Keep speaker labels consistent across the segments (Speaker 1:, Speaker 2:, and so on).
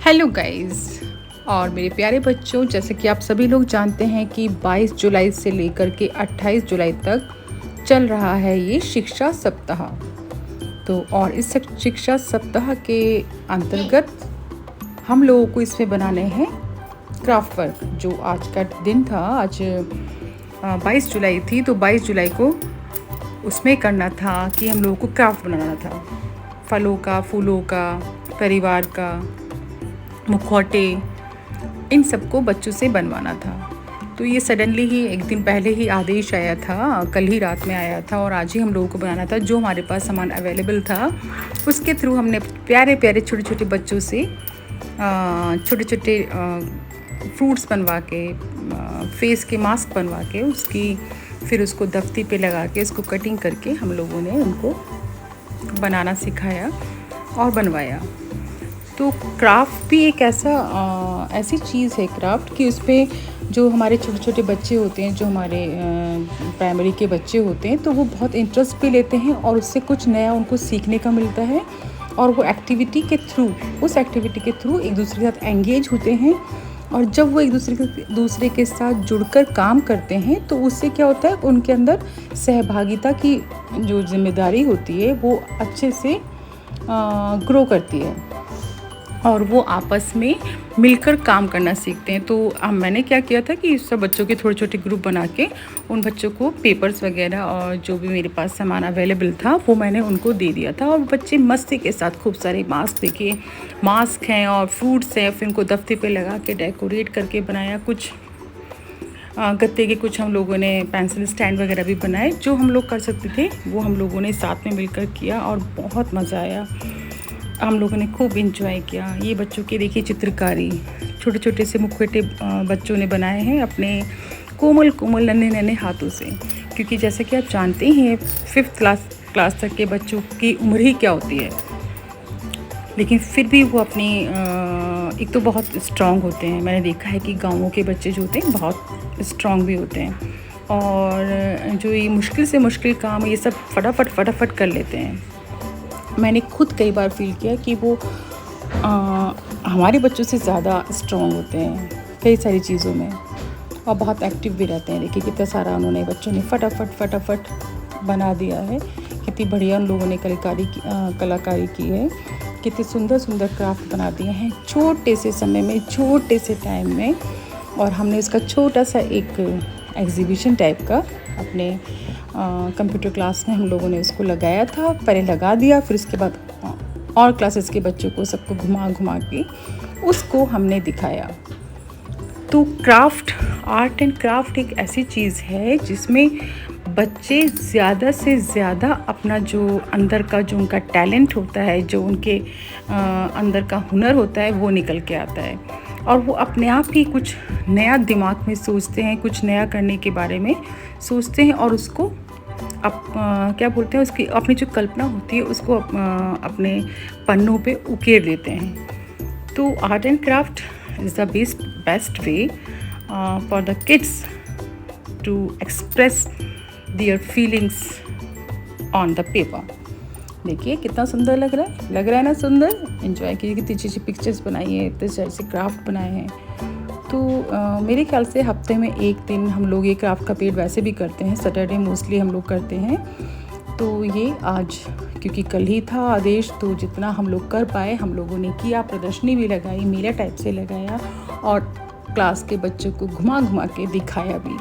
Speaker 1: Hello guys और मेरे प्यारे बच्चों, जैसे कि आप सभी लोग जानते हैं कि 22 जुलाई से लेकर के 28 जुलाई तक चल रहा है ये शिक्षा सप्ताह। तो और इस शिक्षा सप्ताह के अंतर्गत हम लोगों को इसमें बनाने हैं क्राफ्ट वर्क। जो आज का दिन था, आज 22 जुलाई थी, तो 22 जुलाई को उसमें करना था कि हम लोगों को क्राफ्ट बनाना था, फलों का, फूलों का, परिवार का, मुखौटे, इन सबको बच्चों से बनवाना था। तो ये सडनली ही एक दिन पहले ही आदेश आया था, कल ही रात में आया था और आज ही हम लोगों को बनाना था। जो हमारे पास सामान अवेलेबल था उसके थ्रू हमने प्यारे प्यारे छोटे छोटे बच्चों से छोटे छोटे फ्रूट्स बनवा के, फेस के मास्क बनवा के, फिर उसको दफ्ती पे लगा के इसको कटिंग करके हम लोगों ने उनको बनाना सिखाया और बनवाया। तो क्राफ्ट भी एक ऐसी चीज़ है क्राफ्ट कि उस पर जो हमारे छोटे छोटे बच्चे होते हैं, जो हमारे प्राइमरी के बच्चे होते हैं, तो वो बहुत इंटरेस्ट भी लेते हैं और उससे कुछ नया उनको सीखने का मिलता है। और वो उस एक्टिविटी के थ्रू एक दूसरे के साथ एंगेज होते हैं। और जब वो एक दूसरे के साथ जुड़कर काम करते हैं तो उससे क्या होता है, उनके अंदर सहभागिता की जो जिम्मेदारी होती है वो अच्छे से ग्रो करती है और वो आपस में मिलकर काम करना सीखते हैं। तो मैंने क्या किया था कि सब बच्चों के थोड़े छोटे ग्रुप बना के उन बच्चों को पेपर्स वगैरह और जो भी मेरे पास सामान अवेलेबल था वो मैंने उनको दे दिया था। और बच्चे मस्ती के साथ खूब सारे मास्क हैं और फ्रूट्स हैं, फिर उनको दफ्ते पे लगा के डेकोरेट करके बनाया। कुछ गत्ते के कुछ हम लोगों ने पेंसिल स्टैंड वगैरह भी बनाए। जो हम लोग कर सकते थे वो हम लोगों ने साथ में मिलकर किया और बहुत मज़ा आया। हम लोगों ने खूब इंजॉय किया। ये बच्चों की देखिए चित्रकारी, छोटे छोटे से मुखौटे बच्चों ने बनाए हैं अपने कोमल कोमल नन्हे नन्हे हाथों से। क्योंकि जैसे कि आप जानते हैं 5th क्लास तक के बच्चों की उम्र ही क्या होती है, लेकिन फिर भी वो अपनी एक तो बहुत स्ट्रांग होते हैं। मैंने देखा है कि गाँवों के बच्चे जो होते हैं बहुत स्ट्रांग भी होते हैं और जो ये मुश्किल से मुश्किल काम ये सब फटाफट कर लेते हैं। मैंने खुद कई बार फील किया कि वो हमारे बच्चों से ज़्यादा स्ट्रॉन्ग होते हैं कई सारी चीज़ों में और बहुत एक्टिव भी रहते हैं। देखिए कितना सारा उन्होंने बच्चों ने फटाफट बना दिया है। कितनी बढ़िया उन लोगों ने कलाकारी की है। कितने सुंदर सुंदर क्राफ्ट बना दिए हैं छोटे से समय में, छोटे से टाइम में। और हमने इसका छोटा सा एक एग्जीबिशन टाइप का अपने कंप्यूटर क्लास में हम लोगों ने उसको लगाया था। पहले लगा दिया, फिर उसके बाद और क्लासेस के बच्चों को सबको घुमा के उसको हमने दिखाया। तो आर्ट एंड क्राफ्ट एक ऐसी चीज़ है जिसमें बच्चे ज़्यादा से ज़्यादा अपना जो अंदर का जो उनका टैलेंट होता है, जो उनके अंदर का हुनर होता है वो निकल के आता है और वो अपने आप ही कुछ नया दिमाग में सोचते हैं, कुछ नया करने के बारे में सोचते हैं और उसको क्या बोलते हैं, उसकी अपनी जो कल्पना होती है उसको अपने पन्नों पे उकेर देते हैं। तो art and craft is the best way for the kids to express their feelings on the paper. देखिए कितना सुंदर लग रहा है ना, सुंदर। एंजॉय कीजिए। कितनी अच्छी पिक्चर्स बनाई है, इतने से क्राफ्ट बनाए हैं। तो मेरे ख्याल से हफ्ते में एक दिन हम लोग ये क्राफ्ट का पीरियड वैसे भी करते हैं, सैटरडे मोस्टली हम लोग करते हैं। तो ये आज क्योंकि कल ही था आदेश, तो जितना हम लोग कर पाए हम लोगों ने किया। प्रदर्शनी भी लगाई, मेला टाइप से लगाया और क्लास के बच्चों को घुमा के दिखाया भी।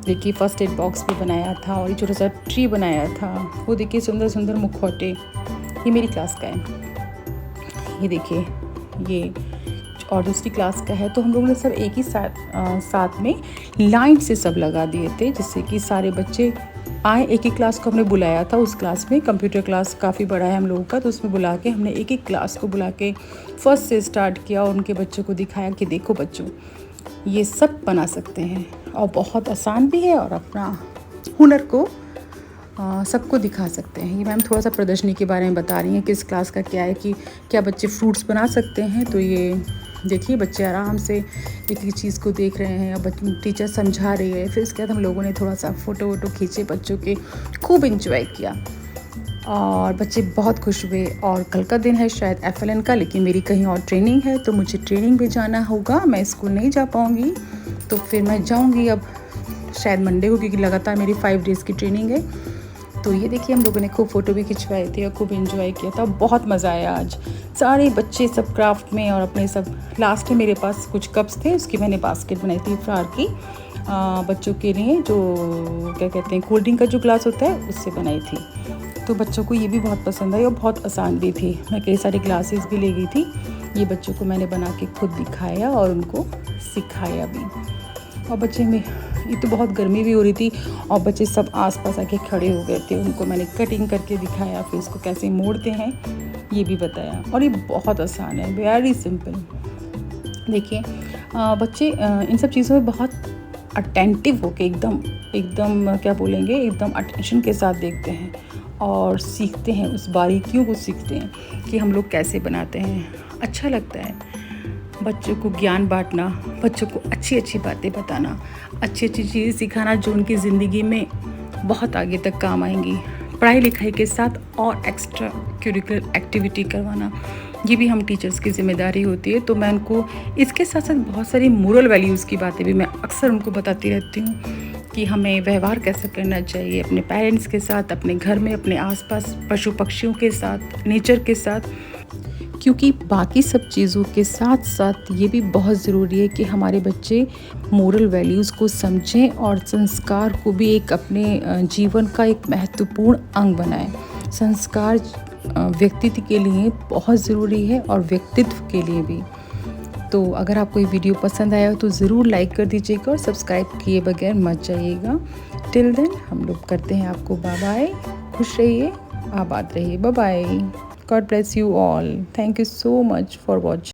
Speaker 1: देखिए फर्स्ट एड बॉक्स भी बनाया था और ये छोटा सा ट्री बनाया था। वो देखिए सुंदर सुंदर मुखौटे, ये मेरी क्लास का है। ये देखिए ये और दूसरी क्लास का है। तो हम लोगों ने सब एक ही साथ में लाइन से सब लगा दिए थे, जिससे कि सारे बच्चे आए। एक ही क्लास को हमने बुलाया था। उस क्लास में कंप्यूटर क्लास काफ़ी बड़ा है हम लोगों का, तो उसमें बुला के हमने एक एक क्लास को बुला के फर्स्ट से स्टार्ट किया और उनके बच्चों को दिखाया कि देखो बच्चों ये सब बना सकते हैं और बहुत आसान भी है और अपना हुनर को सबको दिखा सकते हैं। ये मैम थोड़ा सा प्रदर्शनी के बारे में बता रही हैं कि इस क्लास का क्या है कि क्या बच्चे फ्रूट्स बना सकते हैं। तो ये देखिए बच्चे आराम से एक एक चीज़ को देख रहे हैं और टीचर समझा रही है। फिर इसके बाद हम लोगों ने थोड़ा सा फ़ोटो खींचे बच्चों के, खूब इंजॉय किया। और बच्चे बहुत खुश हुए। और कल का दिन है शायद FLN का, लेकिन मेरी कहीं और ट्रेनिंग है तो मुझे ट्रेनिंग भी जाना होगा, मैं स्कूल नहीं जा पाऊँगी। तो फिर मैं जाऊँगी अब शायद मंडे को, क्योंकि लगातार मेरी 5 डेज़ की ट्रेनिंग है। तो ये देखिए हम लोगों ने खूब फ़ोटो भी खिंचवाए थे और खूब एंजॉय किया था, बहुत मज़ा आया आज। सारे बच्चे सब क्राफ्ट में और अपने सब। लास्ट में मेरे पास कुछ कप्स थे, उसकी मैंने बास्केट बनाई थी फ्लावर की, बच्चों के लिए, जो क्या कहते हैं कोल्ड ड्रिंक का जो ग्लास होता है उससे बनाई थी। तो बच्चों को ये भी बहुत पसंद आई और बहुत आसान भी थी। मैं कई सारे ग्लासेस भी ले गई थी। ये बच्चों को मैंने बना के खुद दिखाया और उनको सिखाया भी। और बच्चे में ये तो बहुत गर्मी भी हो रही थी और बच्चे सब आसपास आके खड़े हो गए थे। उनको मैंने कटिंग करके दिखाया, फिर इसको कैसे मोड़ते हैं ये भी बताया। और ये बहुत आसान है, वेरी सिंपल। देखिए बच्चे इन सब चीज़ों में बहुत अटेंटिव होके एकदम क्या बोलेंगे, एकदम अटेंशन के साथ देखते हैं और सीखते हैं, उस बारीकियों को सीखते हैं कि हम लोग कैसे बनाते हैं। अच्छा लगता है बच्चों को ज्ञान बांटना, बच्चों को अच्छी अच्छी बातें बताना, अच्छी अच्छी चीज़ें सिखाना जो उनकी ज़िंदगी में बहुत आगे तक काम आएंगी। पढ़ाई लिखाई के साथ और एक्स्ट्रा करिकुलर एक्टिविटी करवाना, ये भी हम टीचर्स की जिम्मेदारी होती है। तो मैं उनको इसके साथ साथ बहुत सारी मोरल वैल्यूज़ की बातें भी मैं अक्सर उनको बताती रहती हूँ कि हमें व्यवहार कैसा करना चाहिए अपने पेरेंट्स के साथ, अपने घर में, अपने आसपास पशु पक्षियों के साथ, नेचर के साथ। क्योंकि बाकी सब चीज़ों के साथ साथ ये भी बहुत ज़रूरी है कि हमारे बच्चे मोरल वैल्यूज़ को समझें और संस्कार को भी एक अपने जीवन का एक महत्वपूर्ण अंग बनाएं। संस्कार व्यक्तित्व के लिए बहुत ज़रूरी है और व्यक्तित्व के लिए भी। तो अगर आपको ये वीडियो पसंद आया हो तो ज़रूर लाइक कर दीजिएगा और सब्सक्राइब किए बगैर मत जाइएगा। टिल देन हम लोग करते हैं आपको बाय बाय। खुश रहिए, आबाद रहिए, bye bye. God bless you all. Thank you so much for watching.